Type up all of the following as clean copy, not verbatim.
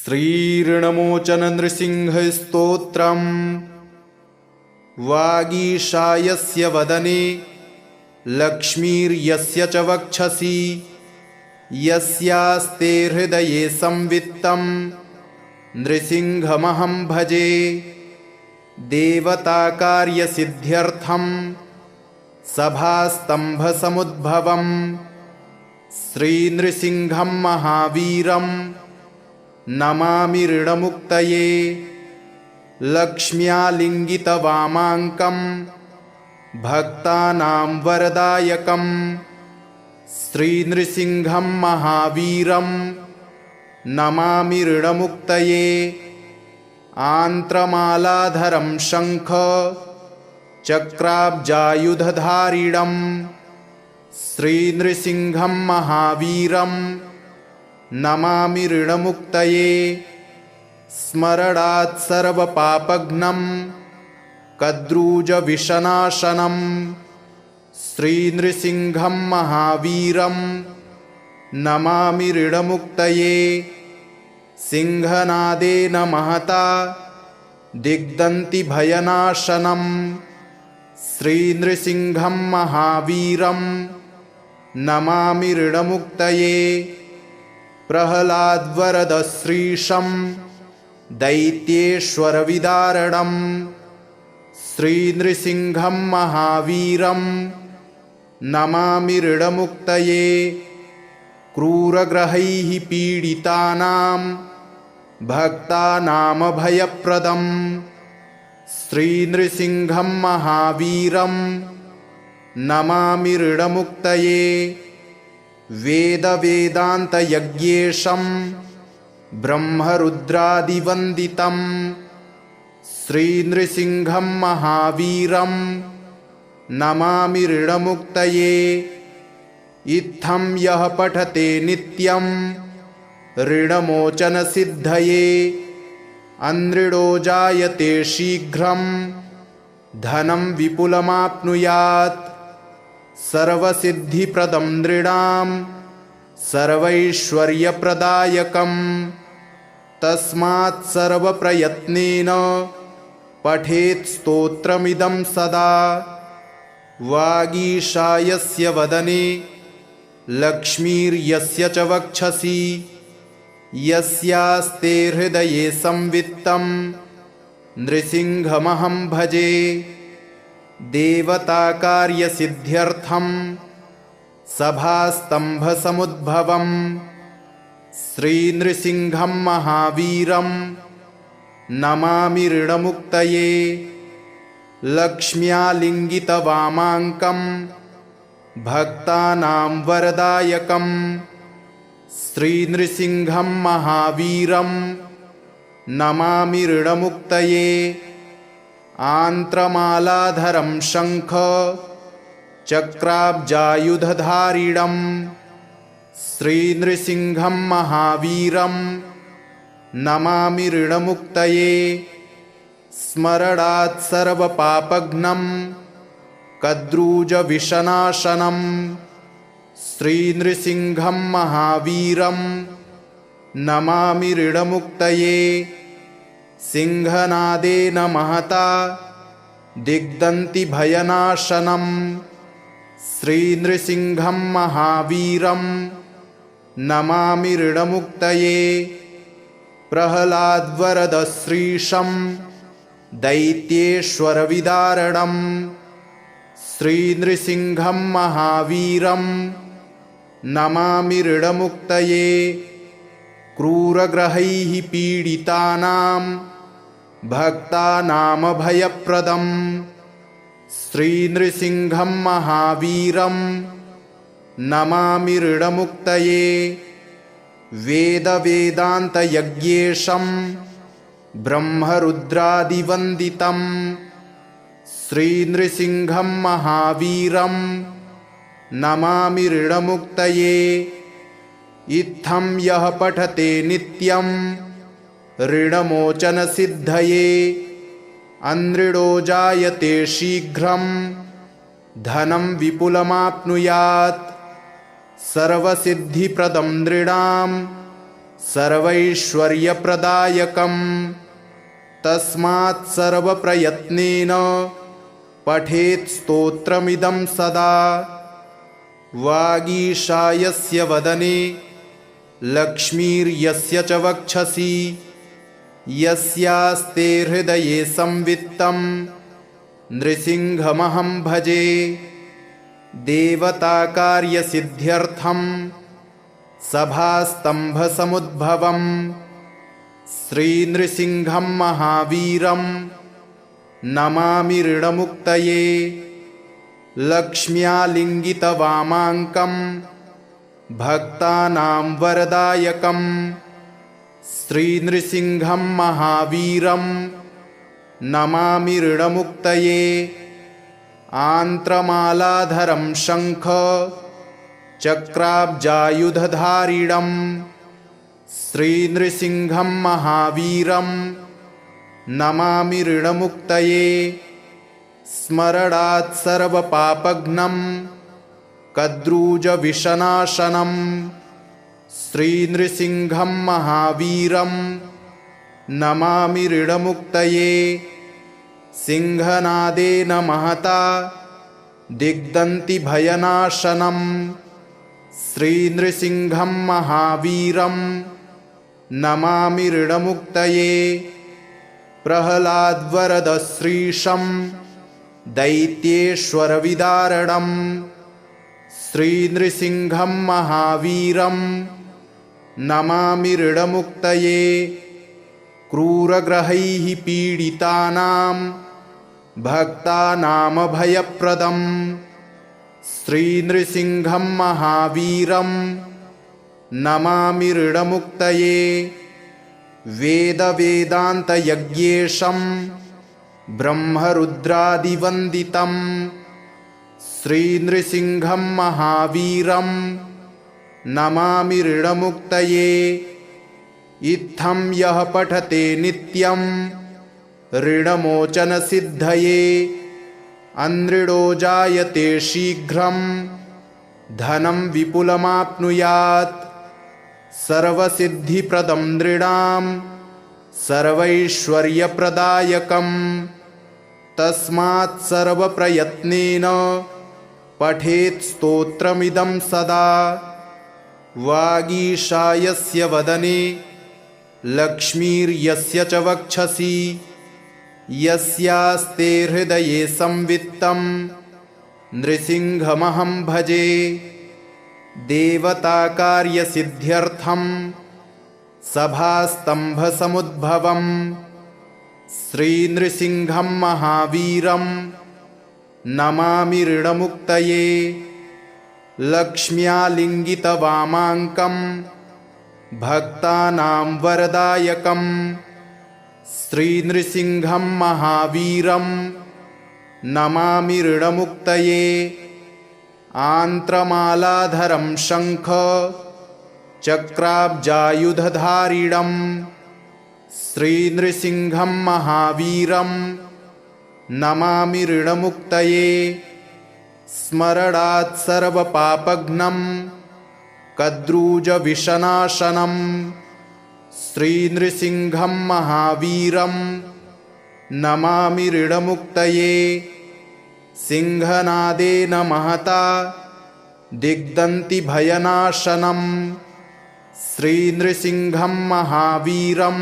श्रीऋणमोचन नृसिंहस्तोत्रम्। वागीशायस्य वदने लक्ष्मीर्यस्य च वक्षसि यस्यास्ते हृदये संवित्तं नृसिंहमहं भजे। देवताकार्यसिद्ध्यर्थं सभास्तम्भसमुद्भवं श्रीनृसिंहं महावीरं नमामि ऋणमुक्तये। लक्ष्म्यालिङ्गितवामाङ्कं भक्तानां वरदायकं श्रीनृसिंहं महावीरं नमामि ऋणमुक्तये। आन्त्रमालाधरं शङ्ख चक्राब्जायुधधारिणं श्रीनृसिंहं महावीरं नमामि ऋणमुक्तये। स्मरणात् सर्वपापघ्नं कद्रूजविषनाशनं श्रीनृसिंहं महावीरं नमामि ऋणमुक्तये। सिंहनादेन महता दिग्दन्तिभयनाशनं श्रीनृसिंहं महावीरं नमामि ऋणमुक्तये। प्रह्लादवरदश्रीशं दैत्येश्वरविदारणं श्रीनृसिंहं महावीरं नमामि ऋणमुक्तये। क्रूरग्रहैः पीडितानां भक्तानामभयप्रदं श्रीनृसिंहं महावीरं नमामि ऋणमुक्तये। वेदवेदान्तयज्ञेशं ब्रह्मरुद्रादिवन्दितं श्रीनृसिंहं महावीरं नमामि ऋणमुक्तये। इत्थं यः पठते नित्यं ऋणमोचनसिद्धये अनृणो जायते शीघ्रं धनं विपुलमाप्नुयात्। सर्वसिद्धिप्रदं नृणां सर्वैश्वर्यप्रदायकं तस्मात् सर्वप्रयत्नेन पठेत् स्तोत्रमिदं सदा। वागीशायस्य वदने लक्ष्मीर्यस्य च वक्षसि यस्यास्ते हृदये संवित्तं नृसिंहमहं भजे। देवताकार्यसिद्ध्यर्थं सभास्तम्भसमुद्भवं श्रीनृसिंहं महावीरं नमामि ऋणमुक्तये। लक्ष्म्यालिङ्गितवामाङ्कं भक्तानां वरदायकं श्रीनृसिंहं महावीरं नमामि ऋणमुक्तये। आन्त्रमालाधरं शङ्ख चक्राब्जायुधधारिणं श्रीनृसिंहं महावीरं नमामि ऋणमुक्तये। स्मरणात् सर्वपापघ्नं कद्रूजविषनाशनं श्रीनृसिंहं महावीरं नमामि ऋणमुक्तये। सिंहनादेन महता दिग्दन्तिभयनाशनं श्रीनृसिंहं महावीरं नमामि ऋणमुक्तये। प्रह्लादवरदश्रीशं दैत्येश्वरविदारणं श्रीनृसिंहं महावीरं नमामि ऋणमुक्तये। क्रूरग्रहैः पीडितानां भक्तानामभयप्रदं श्रीनृसिंहं महावीरं नमामि ऋणमुक्तये। वेदवेदान्तयज्ञेशं ब्रह्मरुद्रादिवन्दितं श्रीनृसिंहं महावीरं नमामि ऋणमुक्तये। इत्थं यः पठते नित्यं ऋणमोचनसिद्धये अनृणो जायते शीघ्रं धनं विपुलमाप्नुयात्। सर्वसिद्धिप्रदं नृणां सर्वैश्वर्यप्रदायकम् तस्मात् सर्वप्रयत्नेन पठेत् स्तोत्रमिदं सदा। वागीशायस्य वदने लक्ष्मीर्यस्य च वक्षसि यस्यास्ते हृदये संवित्तं नृसिंहमहं भजे। देवताकार्यसिद्ध्यर्थं सभास्तम्भसमुद्भवं श्रीनृसिंहं महावीरं नमामि ऋणमुक्तये। लक्ष्म्यालिङ्गितवामाङ्कं भक्तानां वरदायकं श्रीनृसिंहं महावीरं नमामि ऋणमुक्तये। आन्त्रमालाधरं शङ्ख चक्राब्जायुधधारिणं श्रीनृसिंहं महावीरं नमामि ऋणमुक्तये। स्मरणात् सर्वपापघ्नं कद्रूजविषनाशनं श्रीनृसिंहं महावीरं नमामि ऋणमुक्तये। सिंहनादेन महता दिग्दन्तिभयनाशनं श्रीनृसिंहं महावीरं नमामि ऋणमुक्तये। प्रह्लादवरदश्रीशं दैत्येश्वरविदारणं श्रीनृसिंहं महावीरं नमामि ऋणमुक्तये। क्रूरग्रहैः पीडितानां भक्तानामभयप्रदं श्रीनृसिंहं महावीरं नमामि ऋणमुक्तये। वेदवेदान्तयज्ञेशं ब्रह्मरुद्रादिवन्दितं श्रीनृसिंहं महावीरं नमामि ऋणमुक्तये। इत्थं यः पठते नित्यं ऋणमोचनसिद्धये अनृणो जायते शीघ्रं धनं विपुलमाप्नुयात्। सर्वसिद्धिप्रदं नृणां सर्वैश्वर्यप्रदायकं तस्मात् सर्वप्रयत्नेन पठेत् स्तोत्रमिदं सदा। वागीशायस्य वदने लक्ष्मीर्यस्य च वक्षसि यस्यास्ते हृदये संवित्तं नृसिंहमहं भजे। देवताकार्यसिद्ध्यर्थं सभास्तम्भसमुद्भवं श्रीनृसिंहं महावीरं नमामि ऋणमुक्तये। लक्ष्म्यालिङ्गितवामाङ्कं भक्तानां वरदायकं श्रीनृसिंहं महावीरं नमामि ऋणमुक्तये। आन्त्रमालाधरं शङ्ख चक्राब्जायुधधारिणं श्रीनृसिंहं महावीरं नमामि ऋणमुक्तये। स्मरणात् सर्वपापघ्नं कद्रूजविषनाशनं श्रीनृसिंहं महावीरं नमामि ऋणमुक्तये। सिंहनादेन महता दिग्दन्तिभयनाशनं श्रीनृसिंहं महावीरं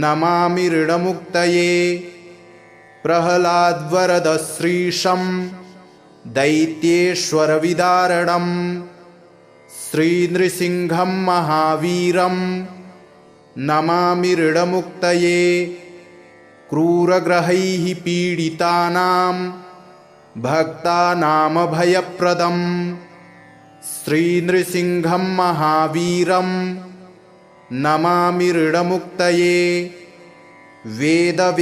नमामि ऋणमुक्तये। प्रह्लादवरदश्रीशं दैत्येश्वरविदारणं श्रीनृसिंहं महावीरं नमामि ऋणमुक्तये। क्रूरग्रहैः पीडितानां भक्तानामभयप्रदं श्रीनृसिंहं महावीरं नमामि ऋणमुक्तये। वेदवेदान्तयज्ञेशं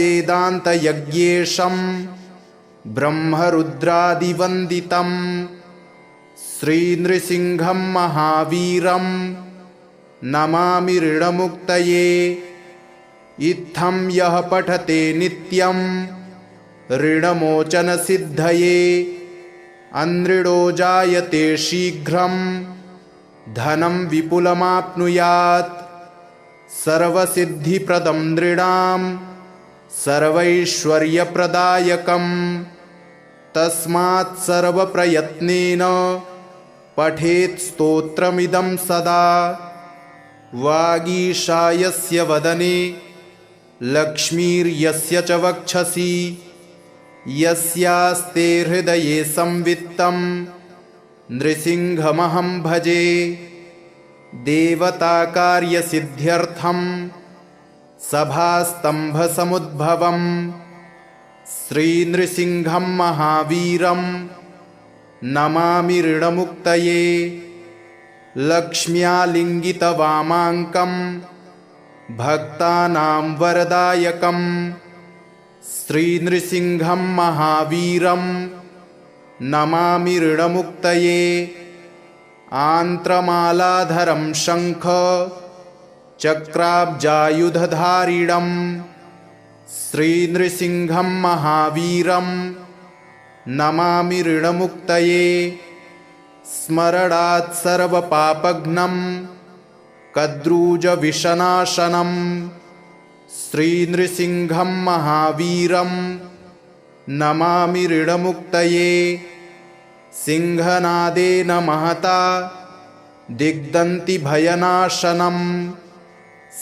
ब्रह्मरुद्रादिवन्दितं श्रीनृसिंहं महावीरं नमामि ऋणमुक्तये। इत्थं यः पठते नित्यं ऋणमोचनसिद्धये अनृणो जायते शीघ्रं धनं विपुलमाप्नुयात् सर्वसिद्धिप्रदं नृणां सर्वैश्वर्यप्रदायकं तस्मात् सर्वप्रयत्नेन पठेत् स्तोत्रमिदं सदा। वागीशायस्य वदने लक्ष्मीर्यस्य च वक्षसि यस्यास्ते हृदये संवित्तं नृसिंहमहं भजे। देवताकार्यसिद्ध्यर्थं सभास्तम्भसमुद्भवं श्रीनृसिंहं महावीरं नमामि ऋणमुक्तये। लक्ष्म्यालिङ्गितवामाङ्कं भक्तानां वरदायकं श्रीनृसिंहं महावीरं नमामि ऋणमुक्तये। आन्त्रमालाधरं शङ्ख चक्राब्जायुधधारिणं श्रीनृसिंहं महावीरं नमामि ऋणमुक्तये। स्मरणात् सर्वपापघ्नं कद्रूजविषनाशनं श्रीनृसिंहं महावीरं नमामि ऋणमुक्तये। सिंहनादेन महता दिग्दन्तिभयनाशनं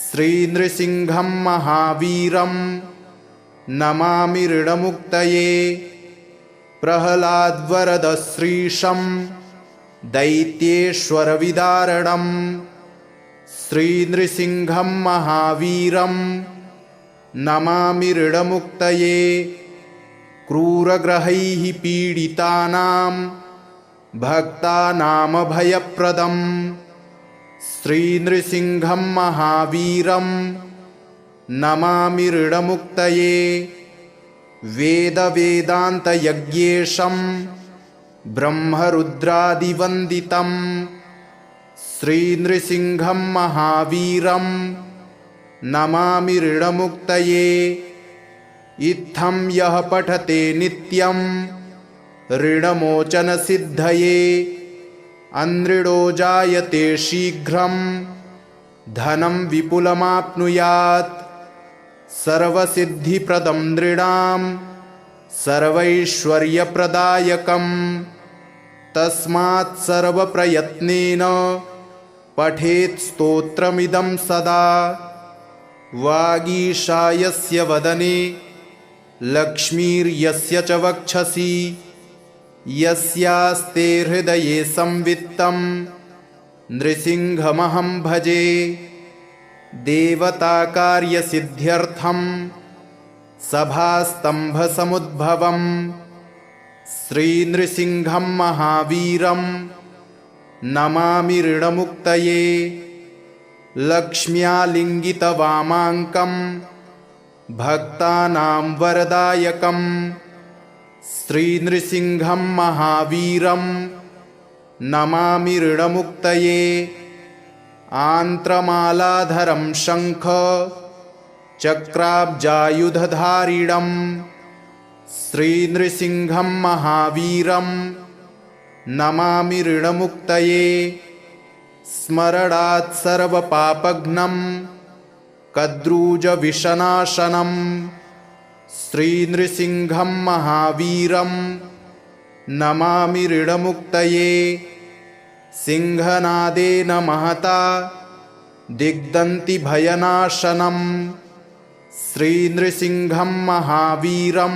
श्रीनृसिंहं महावीरं नमामि ऋणमुक्तये। प्रह्लादवरदश्रीशं दैत्येश्वरविदारणं श्रीनृसिंहं महावीरं नमामि ऋणमुक्तये। क्रूरग्रहैः पीडितानां भक्तानामभयप्रदं श्रीनृसिंहं महावीरं नमामि ऋणमुक्तये। वेदवेदान्तयज्ञेशं ब्रह्मरुद्रादिवन्दितं श्रीनृसिंहं महावीरं नमामि ऋणमुक्तये। इत्थं यः पठते नित्यं ऋणमोचनसिद्धये अनृणो जायते शीघ्रं धनं विपुलमाप्नुयात् सर्वसिद्धिप्रदं नृणां सर्वैश्वर्यप्रदायकं तस्मात् सर्वप्रयत्नेन पठेत् स्तोत्रमिदं सदा। वागीशायस्य वदने लक्ष्मीर्यस्य च वक्षसि यस्यास्ते हृदये संवित्तं नृसिंहमहं भजे। देवताकार्यसिद्ध्यर्थं सभास्तम्भसमुद्भवं श्रीनृसिंहं महावीरं नमामि ऋणमुक्तये। लक्ष्म्यालिङ्गितवामाङ्कं भक्तानां वरदायकं श्रीनृसिंहं महावीरं नमामि ऋणमुक्तये। आन्त्रमालाधरं शङ्ख चक्राब्जायुधधारिणं श्रीनृसिंहं महावीरं नमामि ऋणमुक्तये। स्मरणात् सर्वपापघ्नं कद्रूजविषनाशनं श्रीनृसिंहं महावीरं नमामि ऋणमुक्तये। सिंहनादेन महता दिग्दन्तिभयनाशनं श्रीनृसिंहं महावीरं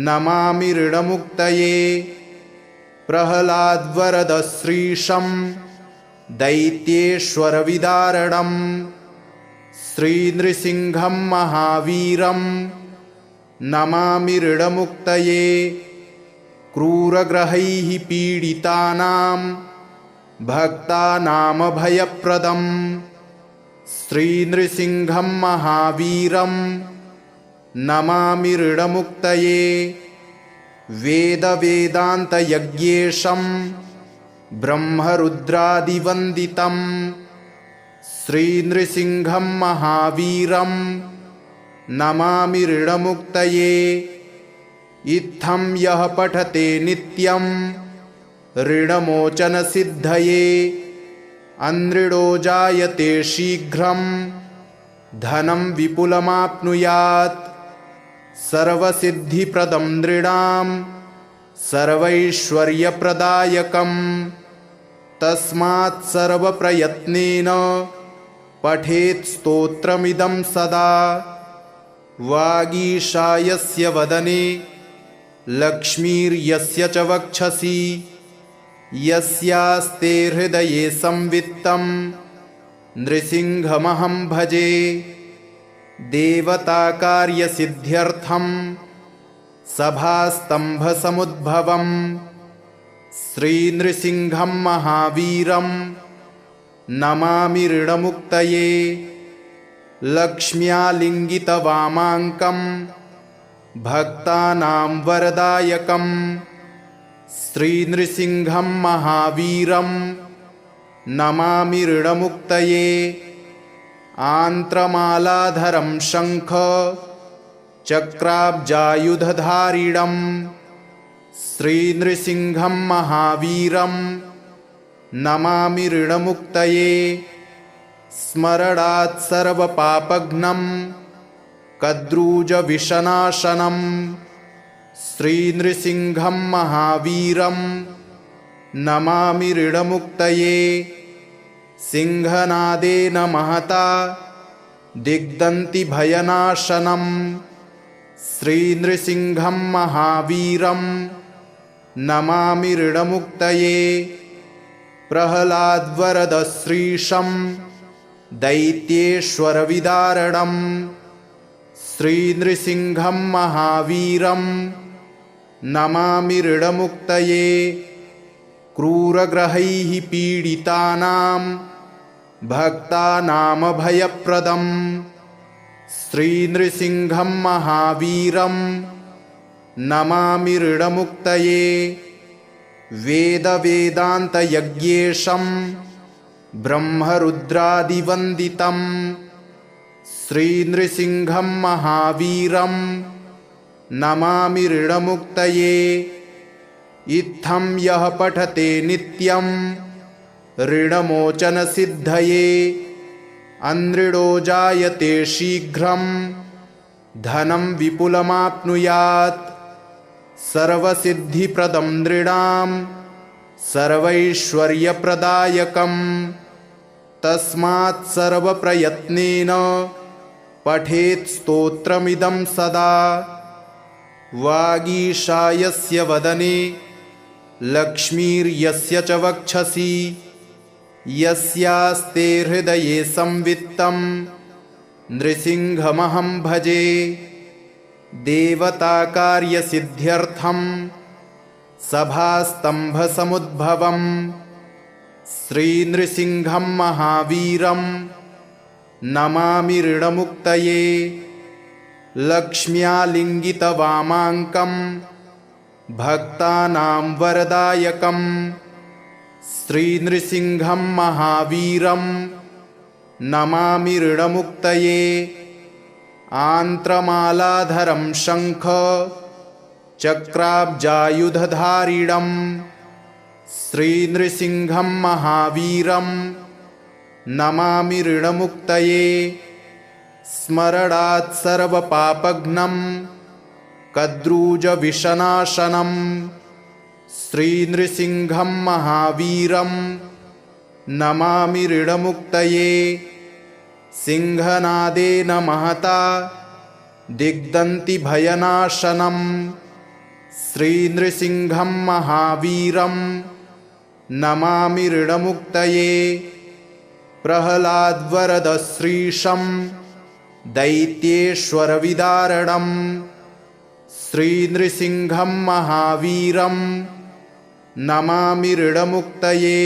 नमामि ऋणमुक्तये। प्रह्लादवरदश्रीशं दैत्येश्वरविदारणं श्रीनृसिंहं महावीरं नमामि ऋणमुक्तये। क्रूरग्रहैः पीडितानां भक्तानामभयप्रदं श्रीनृसिंहं महावीरं नमामि ऋणमुक्तये। वेदवेदान्तयज्ञेशं ब्रह्मरुद्रादिवन्दितं श्रीनृसिंहं महावीरं नमामि ऋणमुक्तये। इत्थं यः पठते नित्यं ऋणमोचनसिद्धये अनृढो जायते शीघ्रं धनं विपुलमाप्नुयात् सर्वसिद्धिप्रदं नृणां सर्वैश्वर्यप्रदायकम् तस्मात् सर्वप्रयत्नेन पठेत् स्तोत्रमिदं सदा वागीशायस्य वदने लक्ष्मीर्यस्य च वक्षसि यस्यास्ते हृदये संवित्तं नृसिंहमहं भजे देवताकार्यसिद्ध्यर्थं सभास्तम्भसमुद्भवं श्रीनृसिंहं महावीरं नमामि ऋणमुक्तये लक्ष्म्यालिङ्गितवामाङ्कं भक्तानां वरदायकं श्रीनृसिंहं महावीरं नमामि ऋणमुक्तये आन्त्रमालाधरं शङ्ख चक्राब्जायुधधारिणं श्रीनृसिंहं महावीरं नमामि ऋणमुक्तये स्मरणात् सर्वपापघ्नं कद्रूजविषनाशनं श्रीनृसिंहं महावीरं नमामि ऋणमुक्तये सिंहनादेन महता दिग्दन्तिभयनाशनं श्रीनृसिंहं महावीरं नमामि ऋणमुक्तये प्रह्लादवरदश्रीशं दैत्येश्वरविदारणं श्रीनृसिंहं महावीरं नमामि ऋणमुक्तये क्रूरग्रहैः पीडितानां भक्तानामभयप्रदं श्रीनृसिंहं महावीरं नमामि ऋणमुक्तये वेदवेदान्तयज्ञेशं ब्रह्मरुद्रादिवन्दितं श्रीनृसिंहं महावीरं नमामि ऋणमुक्तये इत्थं यः पठते नित्यं ऋणमोचनसिद्धये अनृढो जायते शीघ्रं धनं विपुलमाप्नुयात् सर्वसिद्धिप्रदं नृणां सर्वैश्वर्यप्रदायकम् तस्मात् सर्वप्रयत्नेन पठेत् स्तोत्रमिदं सदा वागीशायस्य वदने लक्ष्मीर्यस्य च वक्षसि यस्यास्ते हृदये संवित्तं नृसिंहमहं भजे देवताकार्यसिद्ध्यर्थं सभास्तम्भसमुद्भवं श्रीनृसिंहं महावीरं नमामि ऋणमुक्तये लक्ष्म्यालिङ्गितवामाङ्कं भक्तानां वरदायकं श्रीनृसिंहं महावीरं नमामि ऋणमुक्तये आन्त्रमालाधरं शङ्ख चक्राब्जायुधधारिणं श्रीनृसिंहं महावीरं नमामि ऋणमुक्तये स्मरणात् सर्वपापघ्नं कद्रूजविषनाशनं श्रीनृसिंहं महावीरं नमामि ऋणमुक्तये सिंहनादेन महता दिग्दन्तिभयनाशनं श्रीनृसिंहं महावीरं नमामि ऋणमुक्तये प्रह्लादवरदश्रीशं दैत्येश्वरविदारणं श्रीनृसिंहं महावीरं नमामि ऋणमुक्तये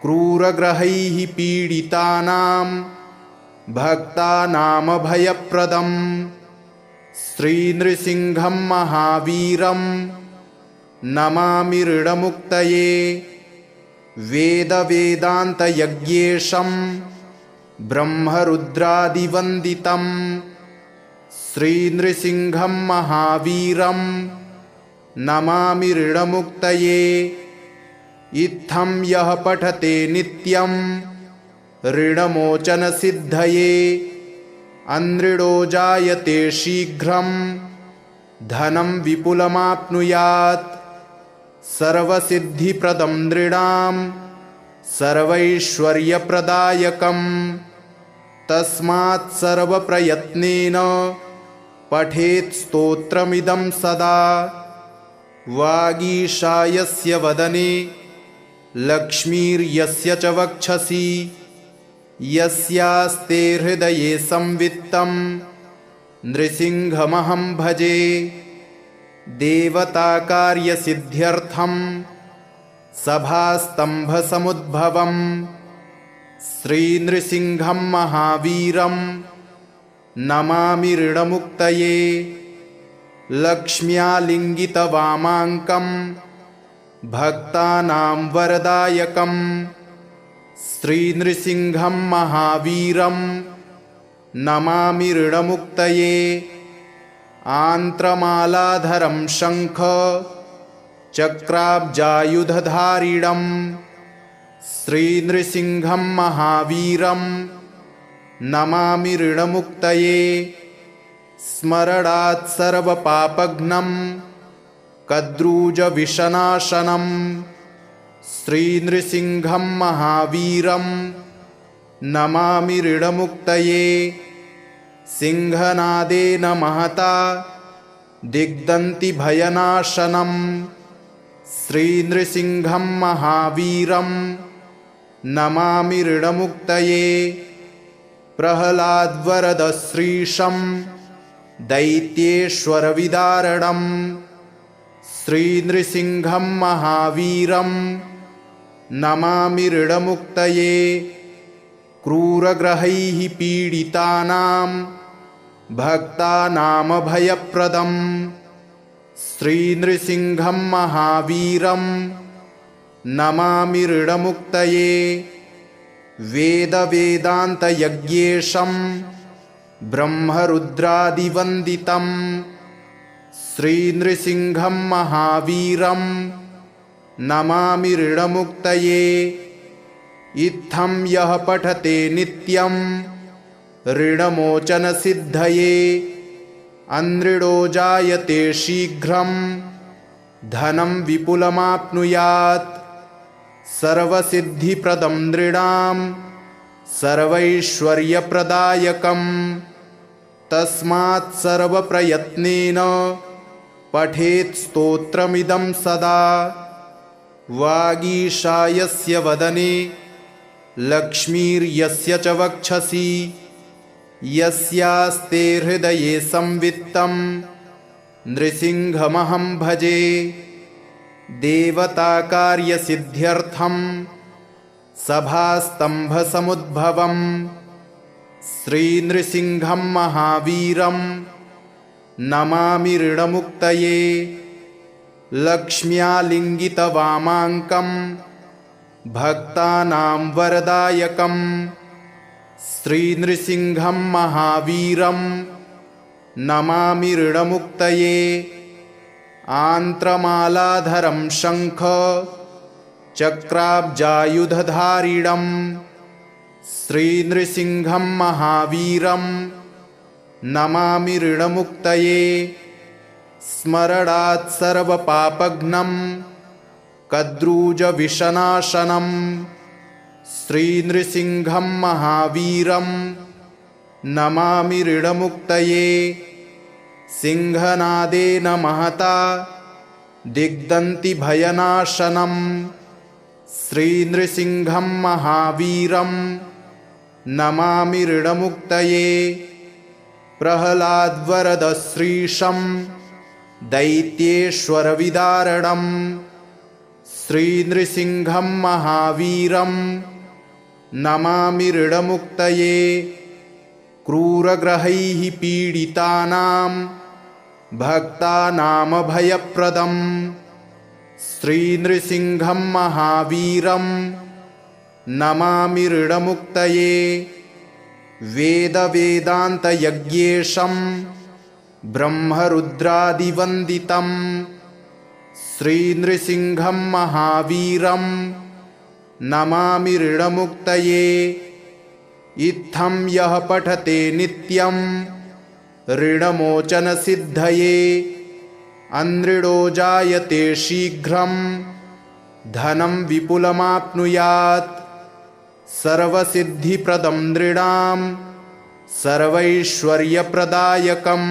क्रूरग्रहैः पीडितानां भक्तानामभयप्रदं श्रीनृसिंहं महावीरं नमामि ऋणमुक्तये वेदवेदान्तयज्ञेशं ब्रह्मरुद्रादिवन्दितं श्रीनृसिंहं महावीरं नमामि ऋणमुक्तये इत्थं यः पठते नित्यं ऋणमोचनसिद्धये अनृणो जायते शीघ्रं धनं विपुलमाप्नुयात् सर्वसिद्धिप्रदं नृणां सर्वैश्वर्यप्रदायकं तस्मात् सर्वप्रयत्नेन पठेत् स्तोत्रमिदं सदा वागीशायस्य वदने लक्ष्मीर्यस्य च वक्षसि यस्यास्ते हृदये संवित्तं नृसिंहमहं भजे देवताकार्यसिद्ध्यर्थं सभास्तम्भसमुद्भवं श्रीनृसिंहं महावीरं नमामि ऋणमुक्तये लक्ष्म्यालिङ्गितवामाङ्कं भक्तानां वरदायकं श्रीनृसिंहं महावीरं नमामि ऋणमुक्तये आन्त्रमालाधरं शङ्ख चक्राब्जायुधधारिणं श्रीनृसिंहं महावीरं नमामि ऋणमुक्तये स्मरणात् सर्वपापघ्नं कद्रूजविषनाशनं श्रीनृसिंहं महावीरं नमामि ऋणमुक्तये सिंहनादेन महता दिग्दन्तिभयनाशनं श्रीनृसिंहं महावीरं नमामि ऋणमुक्तये प्रह्लादवरदश्रीशं दैत्येश्वरविदारणं श्रीनृसिंहं महावीरं नमामि ऋणमुक्तये क्रूरग्रहैः पीडितानां भक्तानामभयप्रदं श्रीनृसिंहं महावीरं नमामि ऋणमुक्तये वेदवेदान्तयज्ञेशं ब्रह्मरुद्रादिवन्दितं श्रीनृसिंहं महावीरं नमामि ऋणमुक्तये इत्थं यः पठते नित्यं ऋणमोचनसिद्धये अनृणो जायते शीघ्रं धनं विपुलमाप्नुयात् सर्वसिद्धिप्रदं नृणां सर्वैश्वर्यप्रदायकं तस्मात् सर्वप्रयत्नेन पठेत् स्तोत्रमिदं सदा वागीशायस्य वदने लक्ष्मीर्यस्य च वक्षसि यस्यास्ते हृदये संवित्तं नृसिंहमहं भजे देवताकार्यसिद्ध्यर्थं सभास्तम्भसमुद्भवं श्रीनृसिंहं महावीरं नमामि ऋणमुक्तये लक्ष्म्यालिङ्गितवामाङ्कं भक्तानां वरदायकं श्रीनृसिंहं महावीरं नमामि ऋणमुक्तये आन्त्रमालाधरं शङ्ख चक्राब्जायुधधारिणं श्रीनृसिंहं महावीरं नमामि ऋणमुक्तये स्मरणात् सर्वपापघ्नं कद्रूजविषनाशनं श्रीनृसिंहं महावीरं नमामि ऋणमुक्तये सिंहनादेन महता दिग्दन्तिभयनाशनं श्रीनृसिंहं महावीरं नमामि ऋणमुक्तये प्रह्लादवरदश्रीशं दैत्येश्वरविदारणं श्रीनृसिंहं महावीरं नमामि ऋणमुक्तये क्रूरग्रहैः पीडितानां भक्तानामभयप्रदं श्रीनृसिंहं महावीरं नमामि ऋणमुक्तये वेदवेदान्तयज्ञेशं ब्रह्मरुद्रादिवन्दितं श्रीनृसिंहं महावीरं नमामि ऋणमुक्तये। इत्थं यः पठते नित्यं ऋणमोचनसिद्धये अनृणो जायते शीघ्रं धनं विपुलमाप्नुयात्। सर्वसिद्धिप्रदं नृणां सर्वैश्वर्यप्रदायकं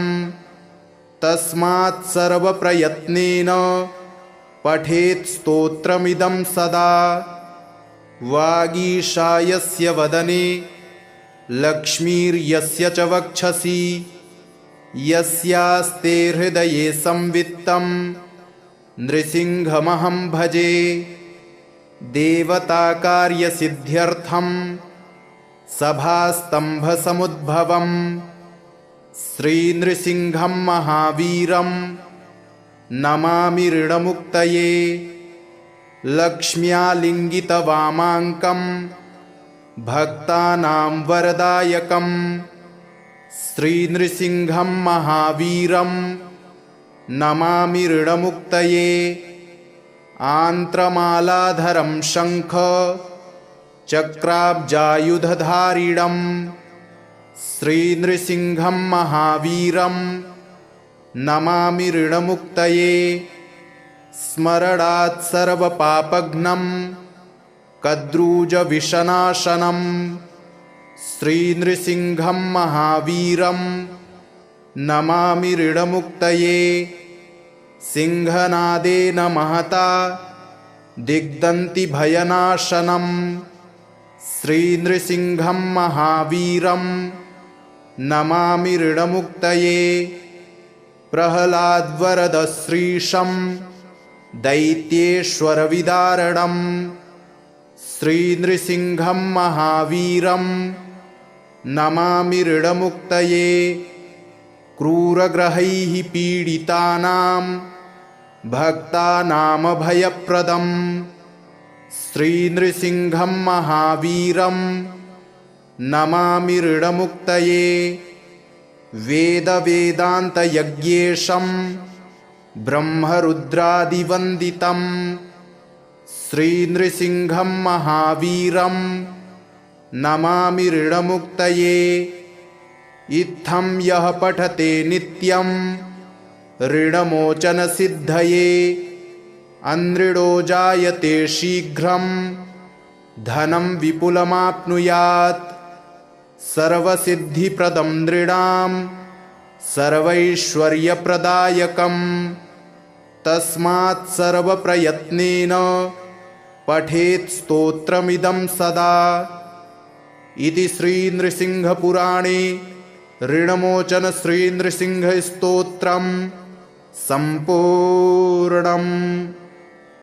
तस्मात् सर्वप्रयत्नेन पठेत् स्तोत्रमिदं सदा। वागीशायस्य वदने लक्ष्मीर्यस्य च वक्षसि यस्यास्ते हृदये संवित्तं नृसिंहमहं भजे। देवताकार्यसिद्ध्यर्थं सभास्तम्भसमुद्भवं श्रीनृसिंहं महावीरं नमामि ऋणमुक्तये। लक्ष्म्यालिङ्गितवामाङ्कं भक्तानां वरदायकं श्रीनृसिंहं महावीरं नमामि ऋणमुक्तये। आन्त्रमालाधरं शङ्ख चक्राब्जायुधधारिणं श्रीनृसिंहं महावीरं नमामि ऋणमुक्तये। स्मरणात् सर्वपापघ्नं कद्रूजविषनाशनं श्रीनृसिंहं महावीरं नमामि ऋणमुक्तये। सिंहनादेन महता दिग्दन्तिभयनाशनं श्रीनृसिंहं महावीरं नमामि ऋणमुक्तये। प्रह्लादवरदश्रीशं दैत्येश्वरविदारणं श्रीनृसिंहं महावीरं नमामि ऋणमुक्तये। क्रूरग्रहैः पीडितानां भक्तानामभयप्रदं श्रीनृसिंहं महावीरं नमामि ऋणमुक्तये। वेदवेदान्तयज्ञेशं ब्रह्मरुद्रादिवन्दितं श्रीनृसिंहं महावीरं नमामि ऋणमुक्तये। इत्थं यः पठते नित्यं ऋणमोचनसिद्धये अनृणो जायते शीघ्रं धनं विपुलमाप्नुयात्। सर्वसिद्धिप्रदं नृणां सर्वैश्वर्यप्रदायकं तस्मात् सर्वप्रयत्नेन पठेत् स्तोत्रमिदं सदा। इति श्रीनृसिंहपुराणे ऋणमोचन श्रीनृसिंहस्तोत्रं सम्पूर्णम्।